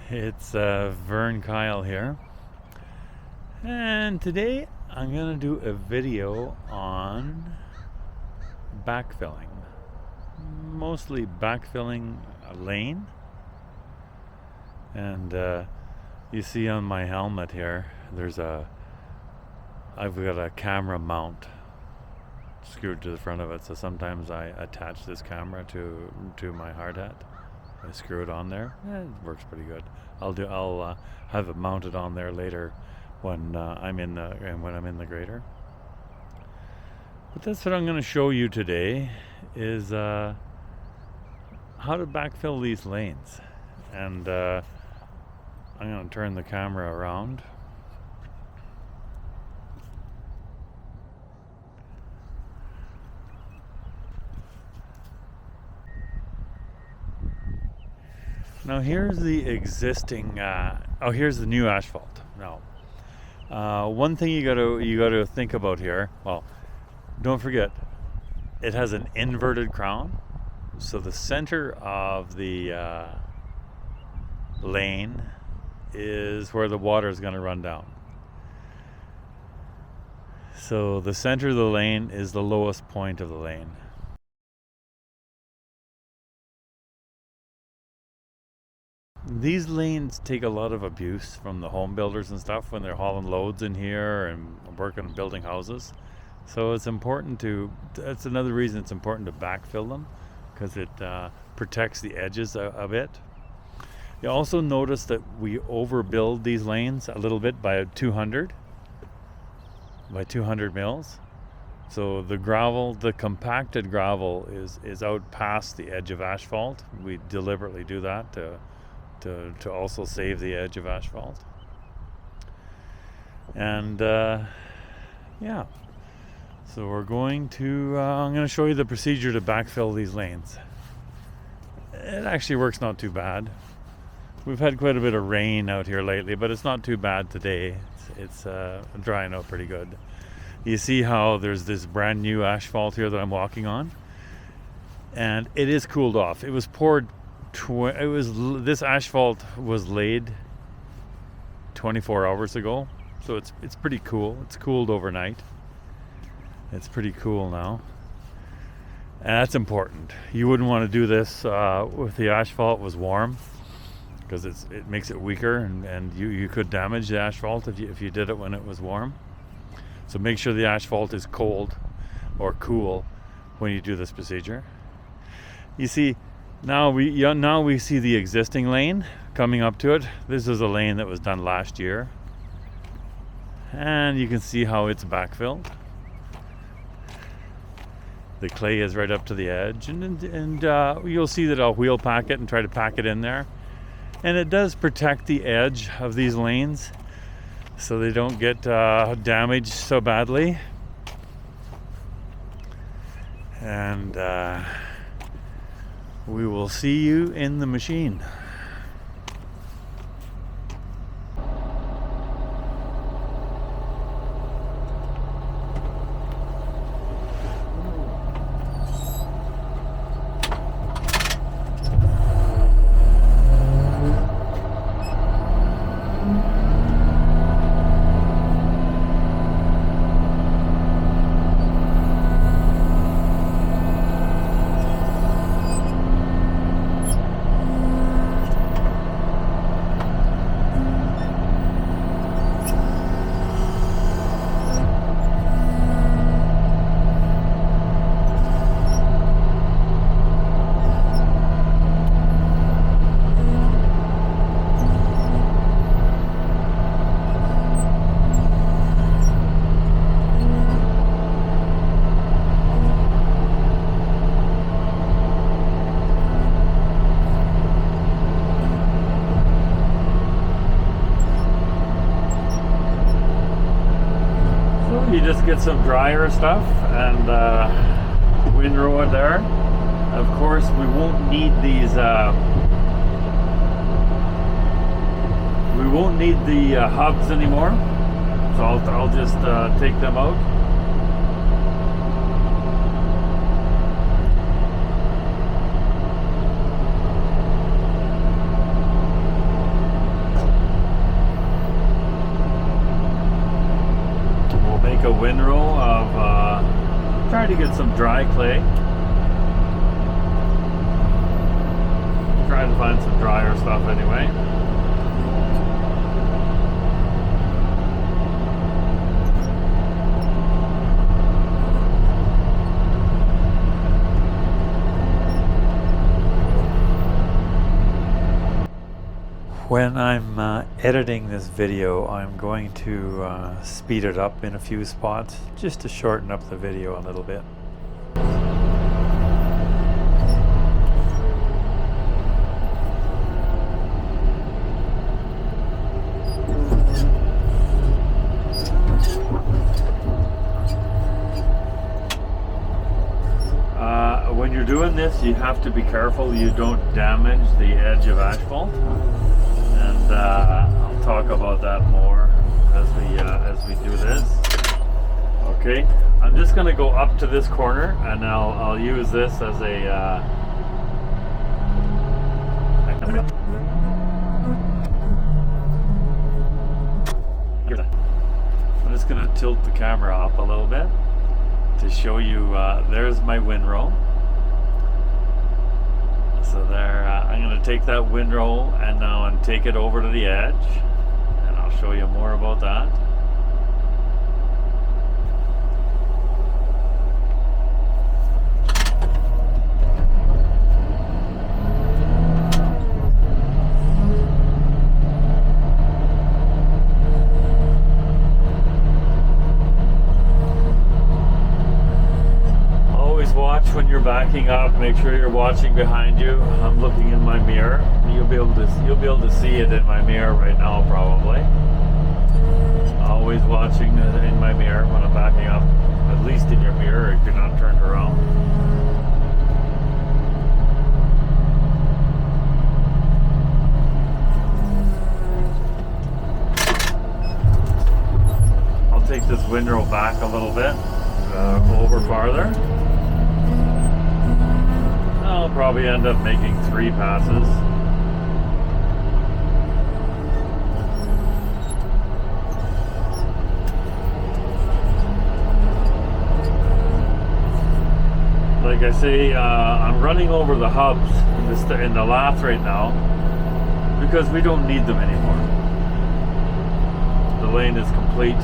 It's Vern Kyle here, and today I'm gonna do a video on backfilling, mostly backfilling a lane. And you see on my helmet here, I've got a camera mount screwed to the front of it, so sometimes I attach this camera to my hard hat. I screw it on there. It works pretty good. I'll have it mounted on there later when I'm in the grader. But that's what I'm going to show you today is how to backfill these lanes. And I'm going to turn the camera around. Now here's the existing. Here's the new asphalt. Now, one thing you gotta think about here. Well, don't forget, it has an inverted crown, so the center of the lane is where the water is going to run down. So the center of the lane is the lowest point of the lane. These lanes take a lot of abuse from the home builders and stuff when they're hauling loads in here and working on building houses. So it's important that's another reason it's important to backfill them, because it protects the edges a bit. You also notice that we overbuild these lanes a little bit by 200 mils. So the compacted gravel is out past the edge of asphalt. We deliberately do that to also save the edge of asphalt. And yeah, so I'm going to show you the procedure to backfill these lanes. It actually works not too bad. We've had quite a bit of rain out here lately, but it's not too bad today. It's drying out pretty good. You see how there's this brand new asphalt here that I'm walking on, and it is cooled off. It was poured. This asphalt was laid 24 hours ago, so it's pretty cool. It's cooled overnight. It's pretty cool now, and that's important. You wouldn't want to do this if the asphalt was warm, because it makes it weaker, and you could damage the asphalt if you did it when it was warm. So make sure the asphalt is cold or cool when you do this procedure. You see. Now we see the existing lane coming up to it. This is a lane that was done last year, and you can see how it's backfilled. The clay is right up to the edge, and you'll see that I'll wheel pack it and try to pack it in there. And it does protect the edge of these lanes so they don't get damaged so badly. And we will see you in the machine. You just get some drier stuff and windrow it there. Of course, we won't need these. We won't need the hubs anymore, so I'll just take them out. trying to get some dry clay. Trying to find some drier stuff anyway. When I'm editing this video, I'm going to speed it up in a few spots just to shorten up the video a little bit. When you're doing this, you have to be careful you don't damage the edge of asphalt. And I'll talk about that more as we do this. Okay, I'm just going to go up to this corner, and I'll use this as a. I'm just going to tilt the camera up a little bit to show you. There's my windrow. So there, I'm going to take that windrow and now and take it over to the edge, and I'll show you more about that. Watch when you're backing up. Make sure you're watching behind you. I'm looking in my mirror. You'll be able to see it in my mirror right now, probably. Always watching in my mirror when I'm backing up. At least in your mirror if you're not turned around. I'll take this windrow back a little bit, over farther. I'll probably end up making 3 passes. Like I say, I'm running over the hubs in the lath right now because we don't need them anymore. The lane is complete.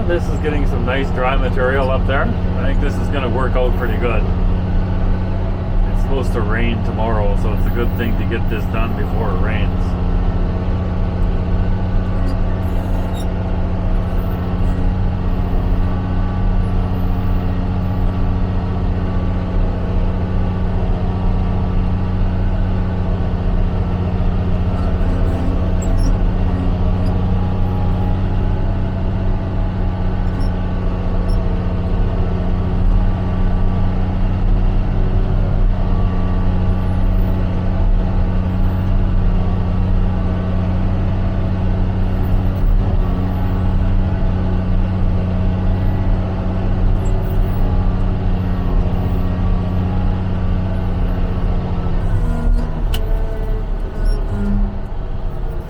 This is getting some nice dry material up there. I think this is going to work out pretty good. It's supposed to rain tomorrow, so it's a good thing to get this done before it rains.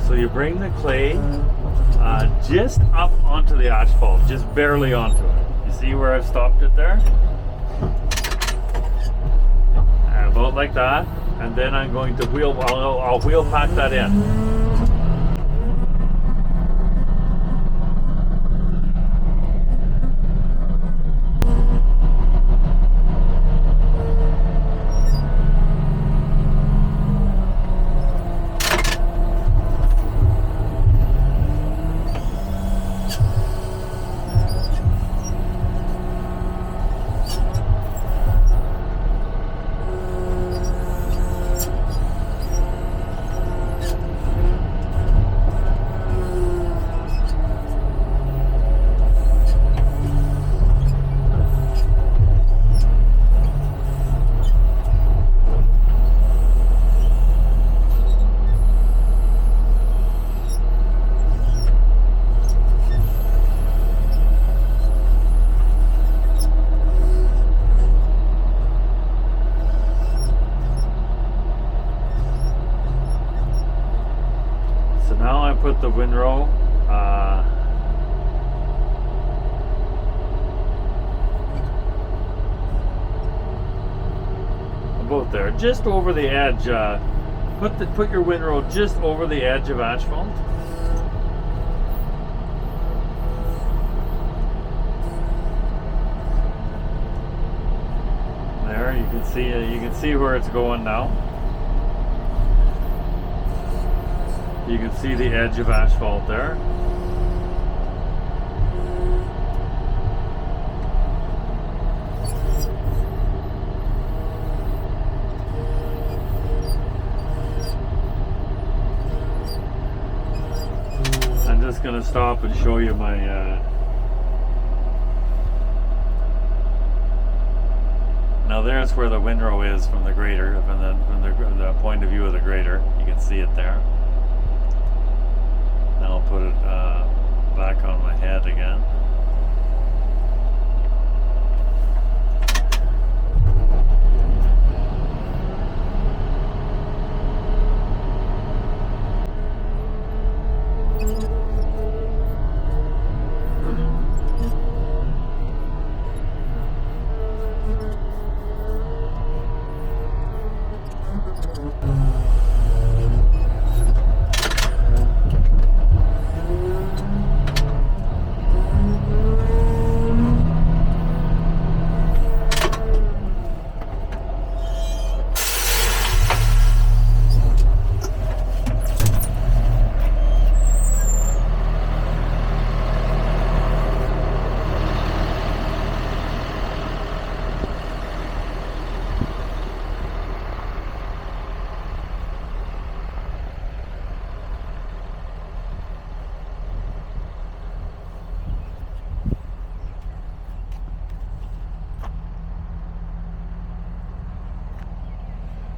So you bring the clay just up onto the asphalt, just barely onto it. You see where I've stopped it there? About like that, and then I'm going to I'll wheel pack that in. put the windrow about there, just over the edge. Put your windrow just over the edge of asphalt. There, you can see where it's going now. You can see the edge of asphalt there. I'm just going to stop and show you my now there's where the windrow is from the grader, from the point of view of the grader. You can see it there. Now I'll put it back on my head again.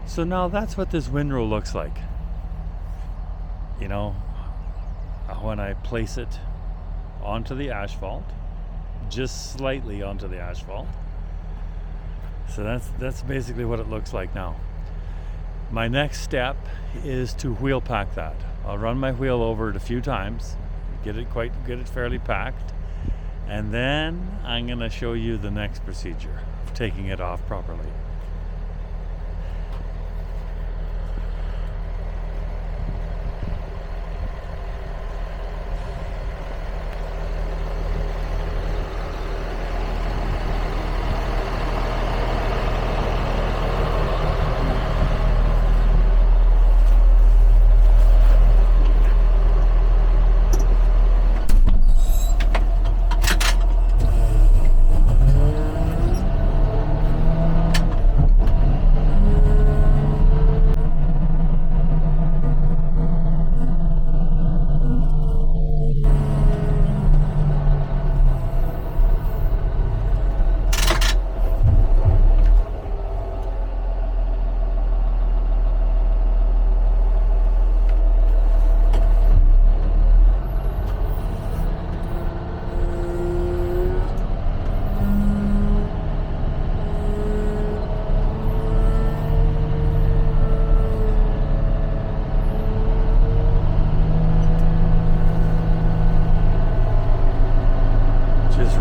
So now that's what this windrow looks like. You know, when I place it onto the asphalt, just slightly onto the asphalt. So that's basically what it looks like now. My next step is to wheel pack that. I'll run my wheel over it a few times, get it fairly packed, and then I'm going to show you the next procedure of taking it off properly.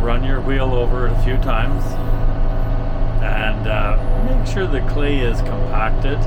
Run your wheel over it a few times and make sure the clay is compacted.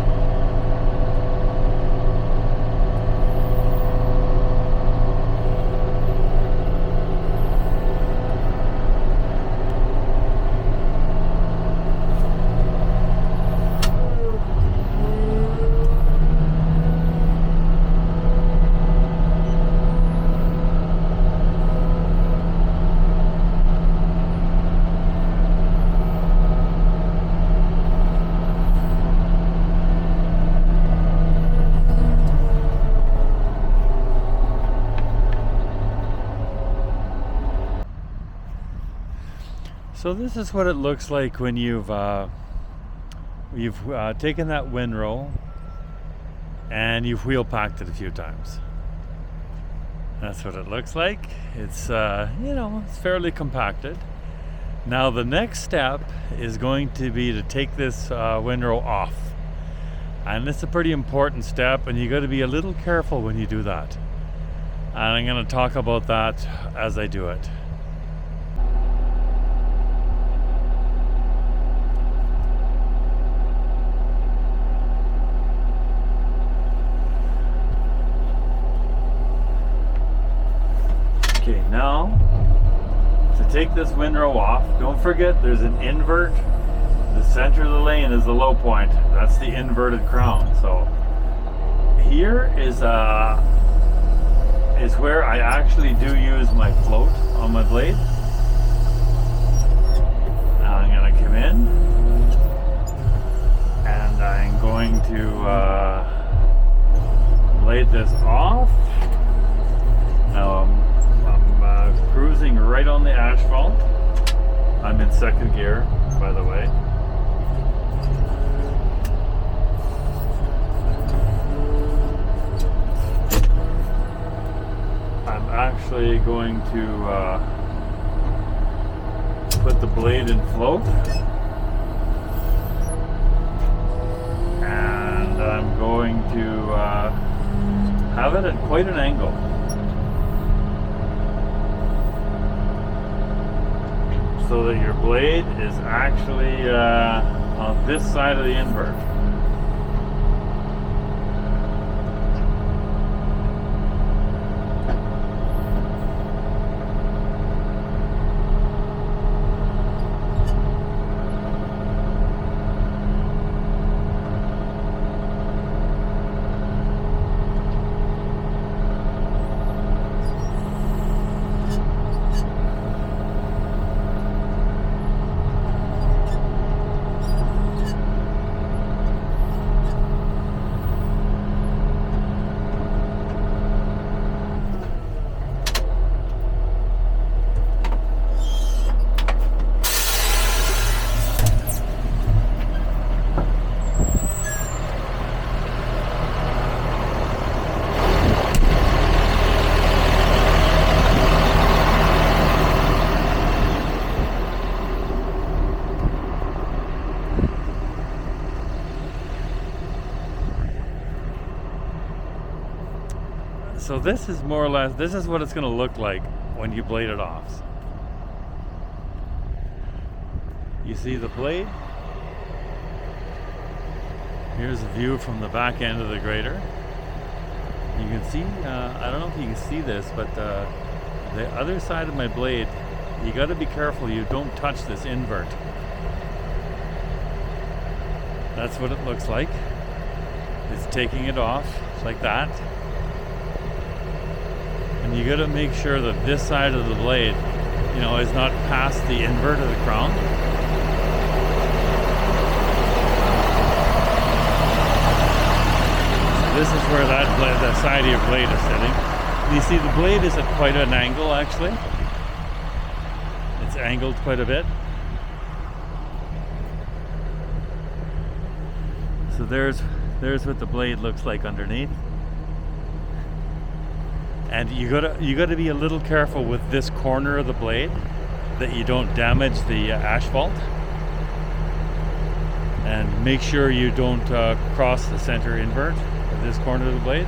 So this is what it looks like when you've taken that windrow and you've wheel packed it a few times. That's what it looks like. It's it's fairly compacted. Now the next step is going to be to take this windrow off, and it's a pretty important step, and you got to be a little careful when you do that. And I'm going to talk about that as I do it. Okay, now to take this windrow off, don't forget there's an invert. The center of the lane is the low point. That's the inverted crown. So here is where I actually do use my float on my blade. Now I'm going to come in and I'm going to blade this off. Now I'm cruising right on the asphalt. I'm in second gear, by the way. I'm actually going to put the blade in float, and I'm going to have it at quite an angle. So that your blade is actually on this side of the invert. So this is more or less, this is what it's going to look like when you blade it off. You see the blade? Here's a view from the back end of the grader. You can see, I don't know if you can see this, but the other side of my blade, you got to be careful you don't touch this invert. That's what it looks like. It's taking it off like that. And you got to make sure that this side of the blade, you know, is not past the invert of the crown. So this is where that side of your blade is sitting. You see the blade is at quite an angle actually. It's angled quite a bit. So there's what the blade looks like underneath. And you gotta be a little careful with this corner of the blade that you don't damage the asphalt, and make sure you don't cross the center invert of this corner of the blade.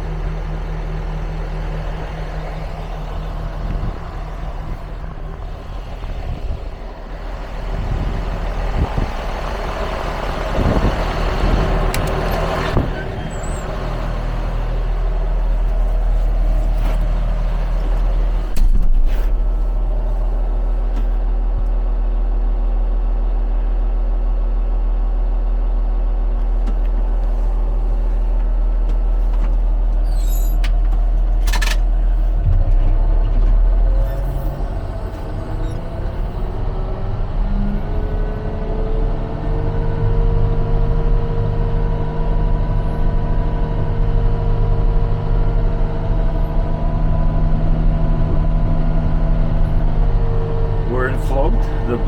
The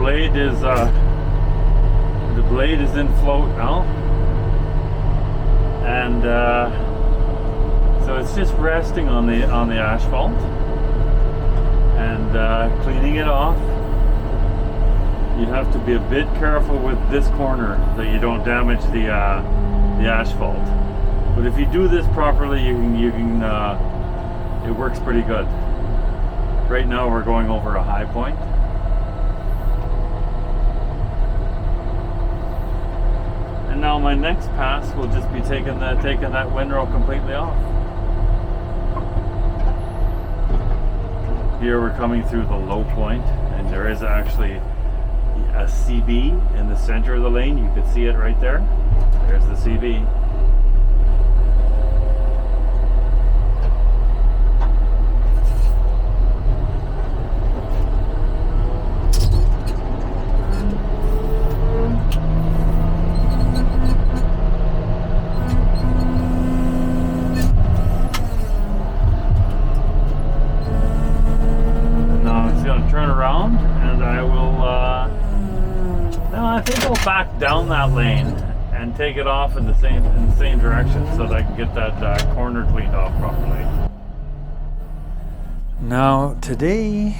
blade is in float now, and so it's just resting on the asphalt, and cleaning it off. You have to be a bit careful with this corner that you don't damage the asphalt. But if you do this properly, you can it works pretty good. Right now we're going over a high point. And now my next pass will just be taking that windrow completely off. Here we're coming through the low point, and there is actually a CB in the center of the lane. You can see it right there. There's the CB. Turn around, and I will I think I'll back down that lane and take it off in the same direction so that I can get that corner cleaned off properly. Now today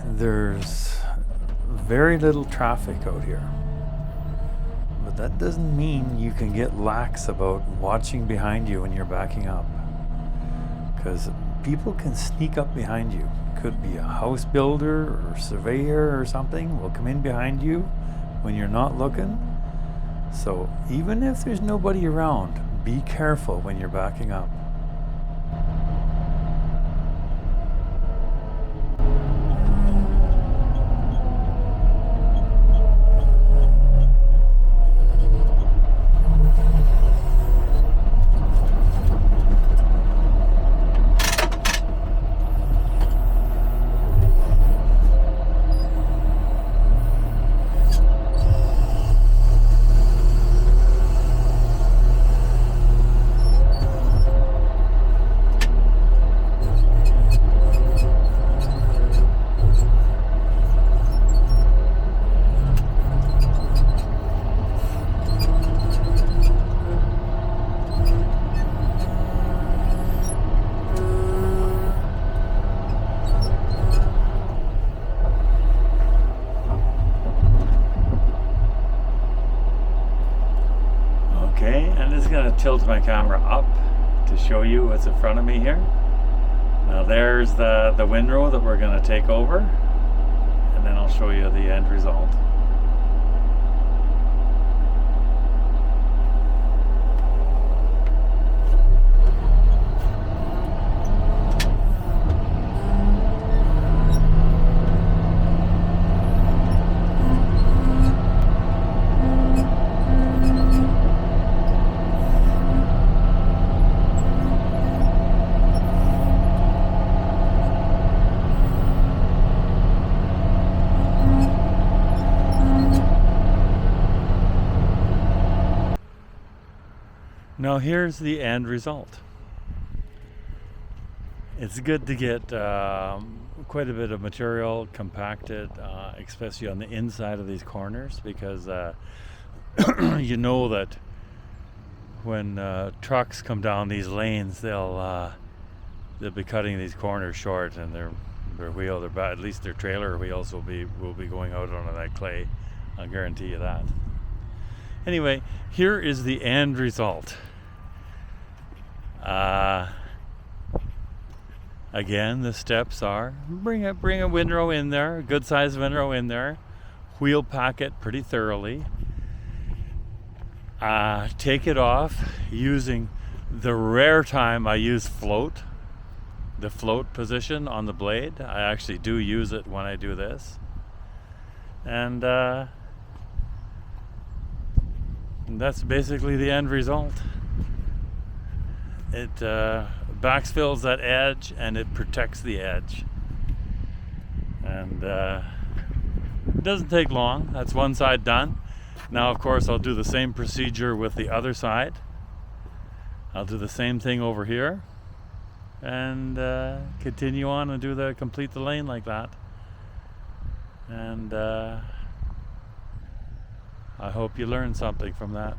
there's very little traffic out here, but that doesn't mean you can get lax about watching behind you when you're backing up, because people can sneak up behind you. Could be a house builder or surveyor or something will come in behind you when you're not looking. So even if there's nobody around, be careful when you're backing up. Going to tilt my camera up to show you what's in front of me here. Now there's the windrow that we're going to take over, and then I'll show you the end result. Now here's the end result. It's good to get quite a bit of material compacted, especially on the inside of these corners, because you know that when trucks come down these lanes, they'll be cutting these corners short, and at least their trailer wheels will be going out onto that clay. I'll guarantee you that. Anyway, here is the end result. Again, the steps are bring a windrow in there, a good sized windrow in there, wheel pack it pretty thoroughly, take it off using the rare time I use the float position on the blade. I actually do use it when I do this, and that's basically the end result. It backfills that edge, and it protects the edge, and it doesn't take long. That's one side done. Now of course I'll do the same procedure with the other side. I'll do the same thing over here, and continue on and complete the lane like that. And I hope you learned something from that.